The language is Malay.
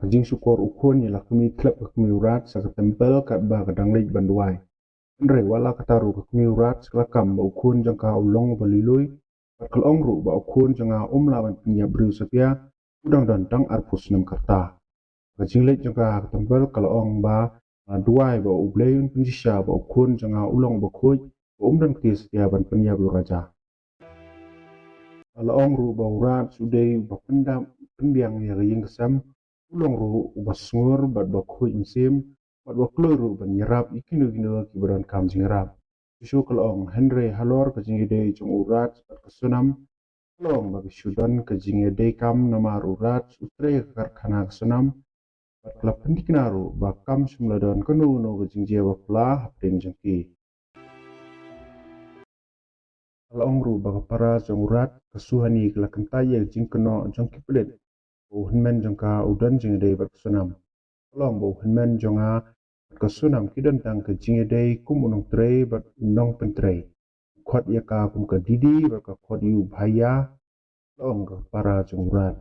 kajing syukur ukun ya kami klub kami urat sa tempel kat ba kadang lej banduai andre wala kataru kami urat sekam ba ukun jangka ulong balilui kalong ru ba ukun janga lawan punya beriu setia udang dantang arpus nam karta kajing lej jangka tempel kalong ba duai ba ubleun penjisya ba ukun janga ulong ba kuj ba dan ktis setia ban punya belu raja kalong ru ba urat sudai ba pendam pendiang ya ring kesam ulong ru basungur bat bakhui insim bat bakluru ban nyerap ikinu ginu kibaran kam jingrap isu kalong Henry halor kajingide jong urat bat kesunam kalong bagi sudan kajingide kam nama urat utre karkhana kesunam bat kelap pendiknaru bakam sumladon kanu no kajingje bakla hapden jengki kalong ru bakapara jong urat kesuhani kelakentaya jingkeno jengki pelit Henmen jangka udan jingedei berkesunam. Kalong bau henmen jonga berkesunam kidan tang ke jingedei kum unong trei ber unong pentrei. Kuat ia ka kum ke didi berka kuat iu bahaya. Kalong ke para jongurat.